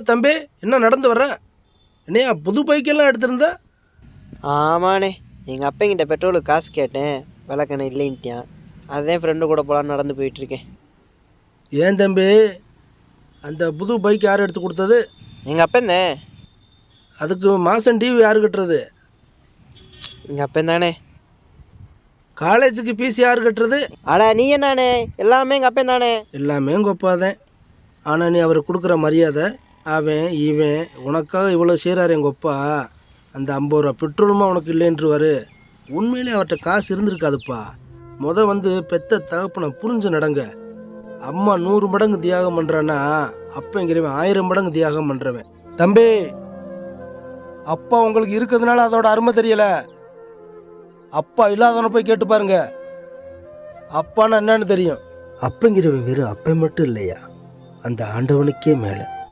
தம்பி என்ன நடந்து வர்ற? என்னையா புது பைக்கெல்லாம் எடுத்திருந்த? ஆமாண்ணே, எங்கள் அப்பங்கிட்ட பெட்ரோலுக்கு காசு கேட்டேன், விளக்கண்ணே இல்லைன்ட்டான். அதுதான் ஃப்ரெண்டு கூட போகலான்னு நடந்து போயிட்டுருக்கேன். ஏன் தம்பி, அந்த புது பைக் யார் எடுத்து கொடுத்தது? எங்கள் அப்பந்தேன். அதுக்கு மாதம் டிவி யார் கட்டுறது? எங்கள் அப்பந்தானே. காலேஜுக்கு ஃபீஸ் யார் கட்டுறது? அடா நீ என்னானே, எல்லாமே எங்கள் அப்பந்தானே. எல்லாமே உங்கள் அப்பா தான். ஆனால் நீ அவர் கொடுக்குற மரியாதை, அவன் இவன் உனக்காக இவ்வளோ செய்கிறாரு எங்கள் அப்பா, அந்த 50 ரூபா பெட்ரோலுமா உனக்கு இல்லைன்றுவார். உண்மையிலே அவர்கிட்ட காசு இருந்திருக்காதுப்பா. வந்து பெத்த தகப்பனை புரிஞ்சு நடங்க. அம்மா 100 மடங்கு தியாகம் பண்ணுறான்னா அப்பங்கிறவன் 1000 மடங்கு தியாகம் பண்ணுறவன். தம்பி, அப்பா உங்களுக்கு இருக்கிறதுனால அதோட அருமை தெரியல. அப்பா இல்லாதவனை போய் கேட்டு பாருங்க, அப்பான்னா என்னன்னு தெரியும். அப்பங்கிறவன் வெறும் அப்பை மட்டும் இல்லையா, அந்த ஆண்டவனுக்கே மேலே.